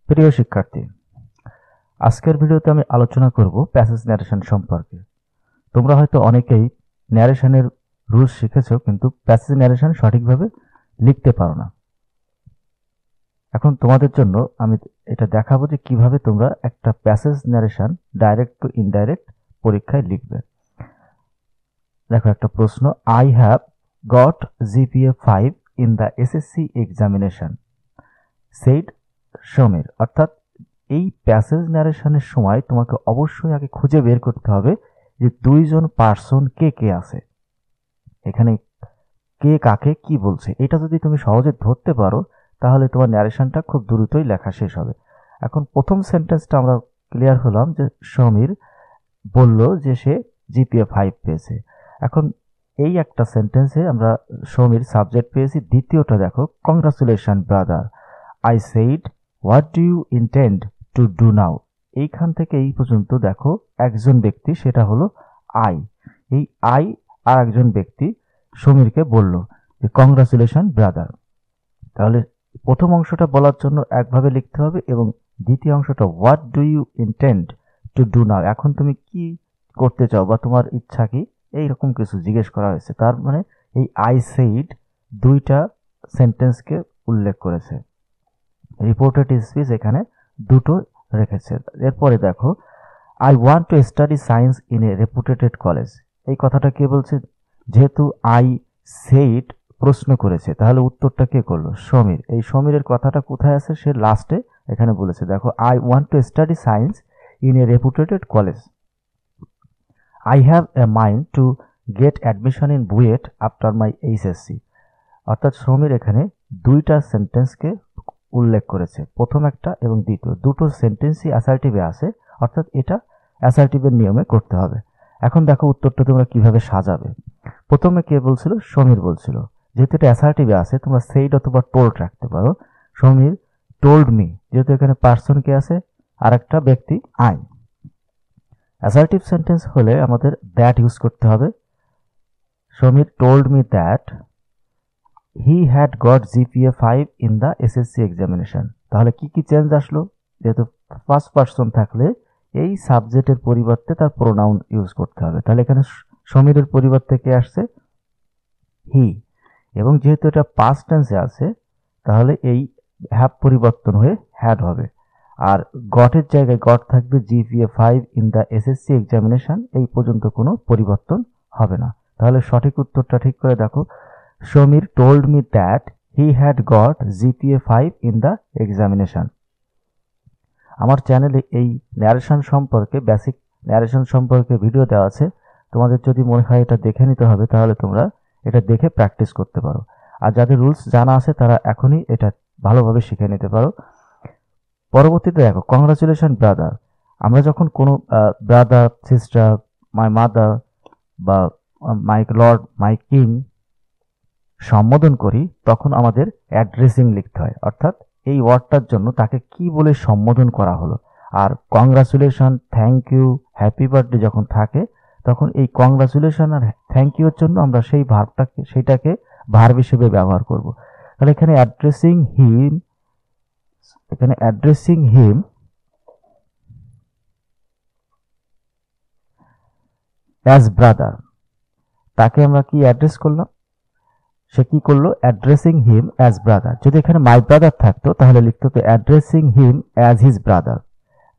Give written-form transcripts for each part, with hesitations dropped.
প্রিয় শিক্ষার্থী, আজকের ভিডিওতে আমি আলোচনা করব প্যাসেজ ন্যারেশন সম্পর্কে। তোমরা হয়তো অনেকেই ন্যারেশনের রুলস শিখেছো, কিন্তু প্যাসেজ ন্যারেশন সঠিকভাবে লিখতে পারো না। এখন তোমাদের জন্য আমি এটা দেখাবো যে কিভাবে তোমরা একটা passage narration direct two indirect পরীক্ষায় লিখবে। দেখো একটা প্রশ্ন, I have goat GPA 5 in the SSC examination said Samir. অর্থাৎ এই প্যাসেজ ন্যারেশনের সময় তোমাকে অবশ্যই আগে খুঁজে বের করতে হবে যে দুইজন পার্সন কে কে আছে, এখানে কে কাকে কি বলছে। এটা যদি তুমি সহজে ধরতে পারো তাহলে তোমার ন্যারেশনটা খুব দ্রুতই লেখা শেষ হবে। এখন প্রথম সেন্টেন্সটা আমরা ক্লিয়ার হলাম যে সমীর বলল যে সে জিপিএ 5 পেয়েছে। এখন এই একটা সেন্টেন্সে আমরা সমীর সাবজেক্ট পেয়েছি। দ্বিতীয়টা দেখো, congratulation brother, I said what do you intend to do now. এইখান থেকে এই পর্যন্ত দেখো একজন ব্যক্তি, সেটা হলো আই। এই আই আর একজন ব্যক্তি সমীরকে বলল যে কংগ্রাচুলেশন ব্রাদার। তাহলে প্রথম অংশটা বলার জন্য একভাবে লিখতে হবে এবং দ্বিতীয় অংশটা what do you intend to do now, এখন তুমি কি করতে চাও বা তোমার ইচ্ছা কি, এইরকম কিছু জিজ্ঞেস করা হয়েছে। তার মানে এই আই সেইড দুইটা সেন্টেন্সকে উল্লেখ করেছে। রিপোর্টেড স্পিচ এখানে দুটো রেখেছে। এরপরে দেখো, I want to study science in a রেপুটেড college. এই কথাটা কে বলছে? যেহেতু আই সেইড প্রশ্ন করেছে, তাহলে উত্তরটা কে করলো? সমীর। এই সমীরের কথাটা কোথায় আছে? সে লাস্টে এখানে বলেছে। দেখো, I want to study science in a রেপুটেড college. I have a mind to get admission in BUET after my HSC. অর্থাৎ সমীর এখানে দুইটা সেন্টেন্সকে উল্লেখ করেছে, প্রথম একটা এবং দ্বিতীয় দুটো সেন্টেন্সই অ্যাসার্টিভে আছে, অর্থাৎ এটা অ্যাসার্টিভের নিয়মে করতে হবে। এখন দেখো উত্তরটা তোমরা কিভাবে সাজাবে। প্রথমে কে বলছিল? সমীর বলছিল। যেহেতু এটা অ্যাসার্টিভে আছে, তোমরা সেইড অথবা টোল্ড রাখতে পারো। সমীর টোল্ড মি, যেহেতু এখানে পার্সন কে আছে আর একটা ব্যক্তি আই। অ্যাসার্টিভ সেন্টেন্স হলে আমাদের দ্যাট ইউজ করতে হবে। Samir told me that he had got GPA 5 in the SSC examination. তাহলে কি কি চেঞ্জ আসলো? যেহেতু ফার্স্ট পার্সন থাকলে এই সাবজেক্টের পরিবর্তে তার প্রোনাউন ইউজ করতে হবে। তাহলে এখানে সমীরের পরিবর্তে কে আসছে? হি। এবং যেহেতু এটা পাস্ট টেন্সে আছে, তাহলে এই হ্যাভ পরিবর্তন হয়ে হ্যাড হবে। আর গটের জায়গায় গট থাকবে GPA 5 in the SSC examination. এই পর্যন্ত কোনো পরিবর্তন হবে না। তাহলে সঠিক উত্তরটা ঠিক করে দেখো, Samir told me that he had got GPA 5 in the examination. আমার চ্যানেলে এই ন্যারেশন সম্পর্কে, বেসিক ন্যারেশন সম্পর্কে ভিডিও দেওয়া আছে। তোমাদের যদি মনে হয় এটা দেখে নিতে হবে, তাহলে তোমরা এটা দেখে প্র্যাকটিস করতে পারো। আর যাদের রুলস জানা আছে তারা এখনই এটা ভালোভাবে শিখে নিতে পারো। পরবর্তীতে দেখো, কংগ্রাচুলেশন ব্রাদার। আমরা যখন কোনো ব্রাদার, সিস্টার, মাই মাদার বা মাই লর্ড, মাই কিং সম্বোধন করি, তখন আমাদের অ্যাড্রেসিং লিখতে হয়। অর্থাৎ এই ওয়ার্ডটার জন্য তাকে কি বলে সম্বোধন করা হলো। আর congratulation, thank you, happy birthday যখন থাকে, তখন এই কংগ্রাচুলেশন আর থ্যাংক ইউর জন্য আমরা সেই ভার্বটাকে, সেইটাকে ভার্ব হিসেবে ব্যবহার করব। তাহলে এখানে অ্যাড্রেসিং হিম অ্যাজ ব্রাদার, তাকে আমরা কি অ্যাড্রেস করলাম? সে কি করলো? Addressing him as brother. যদি এখানে মাই ব্রাদার থাকতো তাহলে লিখতে হতো addressing him as his brother.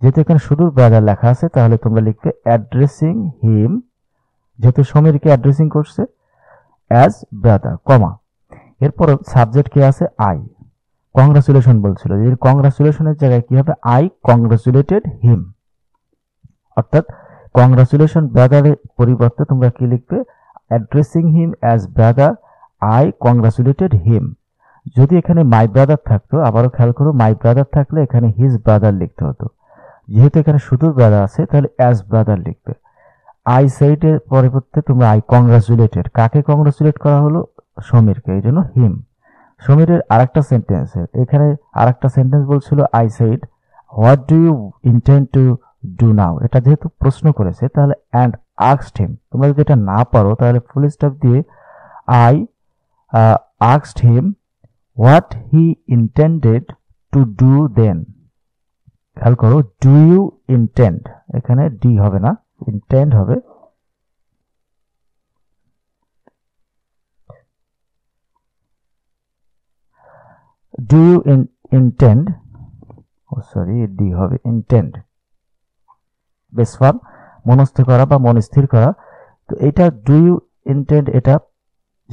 যেহেতু এখানে শুধু ব্রাদার লেখা আছে, তাহলে তোমরা লিখবে অ্যাড্রেসিং হিম, যেহেতু সমীরকে অ্যাড্রেসিং করছে, অ্যাজ ব্রাদার, কমা। এরপর সাবজেক্ট কে আছে? আই। কংগ্রাচুলেশন বলছিল, যে কংগ্রাচুলেশনের জায়গায় কি হবে? I congratulated him. অর্থাৎ কংগ্রাচুলেশন ব্রাদারের পরিবর্তে তোমরা কি লিখবে? Addressing him as brother, I congratulated him. যদি এখানে মাই ব্রাদার থাকতো, আবারও খেয়াল করো, মাই ব্রাদার থাকলে এখানে হিজ ব্রাদার লিখতে হতো। যেহেতু এখানে শুধু ব্রাদার আছে, তাহলে অ্যাজ ব্রাদার লিখবে। আই সেইড এর পরিবর্তে তোমরা আই কংগ্রাচুলেটেড। কাকে কংগ্রাচুলেট করা হলো? সমীরকে, এই জন্য হিম। সমীরের আরেকটা সেন্টেন্স, এখানে আরেকটা সেন্টেন্স বলছিল I said what do you intend to do now. এটা যেহেতু প্রশ্ন করেছে, তাহলে অ্যান্ড আস্কড হিম। তোমরা যদি এটা না পারো তাহলে ফুল স্টপ দিয়ে I asked him what he intended to do then. খেয়াল করো, ডু ইউ ইন্টেন্ড, এখানে ডি হবে না, ইন্টেন্ড হবে। Do you intend, sorry D হবে, ইন্টেন্ড বেস ফর্ম, মনস্থ করা বা মনস্থির করা। তো এটা ডু ইউ ইন্টেন্ড, এটা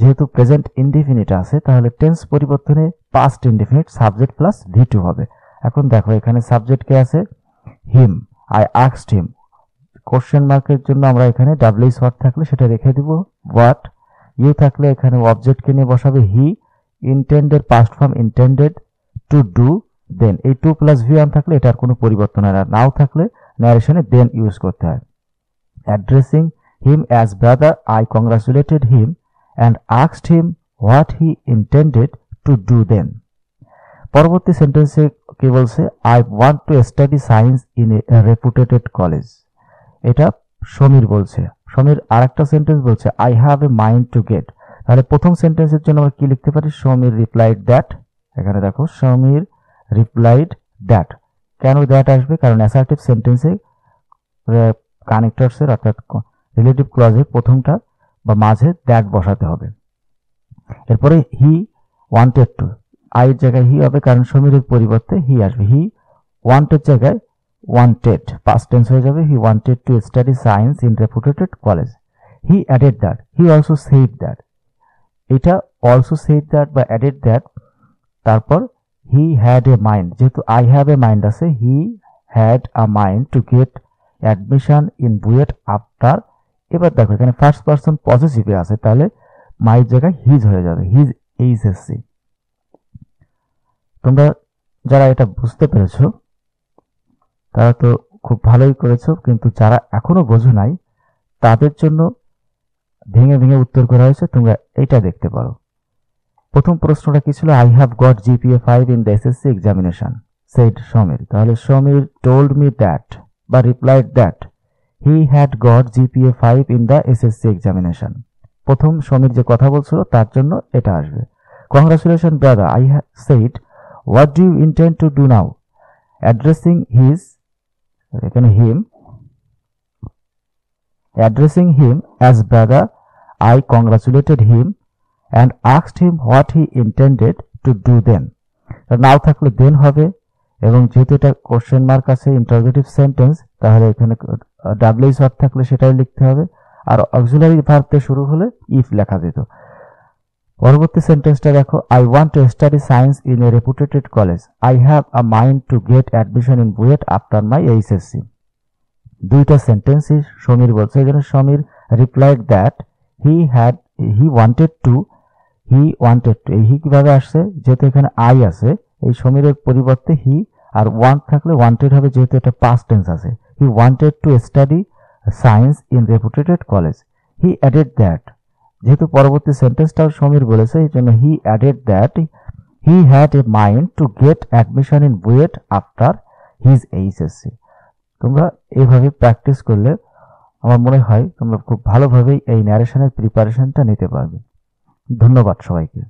যেহেতু প্রেজেন্ট ইনডিফিনিট আছে তাহলে টেন্স পরিবর্তনে past indefinite subject plus V2 হবে। এখন দেখো এখানে সাবজেক্ট কে আছে, হিম, আই আস্কড হিম। কোশ্চেন মার্কের জন্য আমরা এখানে ডাব্লিউএস ওয়ার্ড থাকলে সেটা রেখে দিব, হোয়াট। ইউ থাকলে এখানে অবজেক্টকে নিয়ে বসাবে হি, ইন্টেন্ডের past form intended, to do, then. এই টু প্লাস V1 থাকলে এটার কোনো পরিবর্তন হয় না। নাও থাকলে ন্যারেশনে দেন ইউজ করতে হয়। Addressing him as brother, I congratulated him and asked him what he intended to do then. পরবর্তী সেন্টেন্সে কি বলছে, I want to study science in a reputed college. এটা সমীর বলছে। সমীর আরেকটা সেন্টেন্স বলছে I have a mind to get। তাহলে প্রথম সেন্টেন্সের জন্য আমরা কি লিখতে পারি, সমীর রিপ্লাইড দ্যাট। এখানে দেখো সমীর রিপ্লাইড দ্যাট। কেন দ্যাট আসবে, কারণ অ্যাসার্টিভ সেন্টেন্সে কানেক্টরসের অর্থাৎ রিলেটিভ ক্লজের প্রথমটা বা মাঝে দ্যাট বসাতে হবে। এরপরে হি ওয়ান্টেড টু, আই এর জায়গায় হি হবে কারণ সমীরের পরিবর্তে হি আসবে। হি ওয়ান্টেড জায়গায় ওয়ান্টেড পাস্ট টেন্স হয়ে যাবে, he wanted to study science in রেপুটেড college. He added that, he also said that. এটা অলসো সেড দ্যাট বা অ্যাডেড দ্যাট, তারপর হি হ্যাড এ মাইন্ড, যেহেতু আই হ্যাভ এ মাইন্ড আছে, he had a mind to get admission in BUET after. এবার দেখো এখানে first person পজিটিভে আছে, তাহলে মাইর জায়গায় হিজ হয়ে যাবে, হিজ এইচএসসি। তোমরা যারা এটা বুঝতে পেরেছো তারা তো খুব ভালোই করেছো, কিন্তু যারা এখনো বোঝো নাই তাদের জন্য ভেঙে ভেঙে উত্তর করা হয়েছে, তোমরা এটা দেখতে পারো। প্রথম প্রশ্নটা কি ছিল, I have got GPA 5 in the SSC examination, said Sameer. তাহলে সমীর টোল্ড মি দ্যাট বা replied that he had got GPA 5 in the SSC examination. প্রথম সমীর যে কথা বলছিল তার জন্য এটা আসবে। Congratulation brother, I said what do you intend to do now? Addressing his, এখানে him, addressing him as brother, I congratulated him and asked him what he intended to do then. নাও থাকলে দেন হবে, এবং যেহেতু এটা কোশ্চেন মার্ক আছে interrogative sentence, তাহলে এখানে WS word থাকলে সেটাই লিখতে হবে, আর অক্সিলারি ভার্ব দিয়ে শুরু হলে ইফ লেখা যেত। পরবর্তী সেন্টেন্সটা দেখো, I want to study science in a রেপুটেড college, I have a mind to get admission in BUET after my HSC. দুইটা সেন্টেন্সই সমীর বলছে, এই জন্য Samir replied that he wanted to, এই হি কিভাবে আসছে, যেহেতু এখানে আই আছে, এই সমীরের পরিবর্তে হি, আর ওয়ান্ট থাকলে ওয়ান্টেড হবে যেহেতু এটা পাস্ট টেন্স আছে। He wanted to study science in রেপুটেড college, he added that, যেহেতু পরবর্তী সেন্টেন্সটাও সমীর বলেছে এই জন্য he added that he had a mind to get admission in BUET after his HSC. তোমরা এইভাবে প্র্যাকটিস করলে আমার মনে হয় তোমরা খুব ভালোভাবেই এই ন্যারেশনের প্রিপারেশনটা নিতে পারবে। ধন্যবাদ সবাইকে।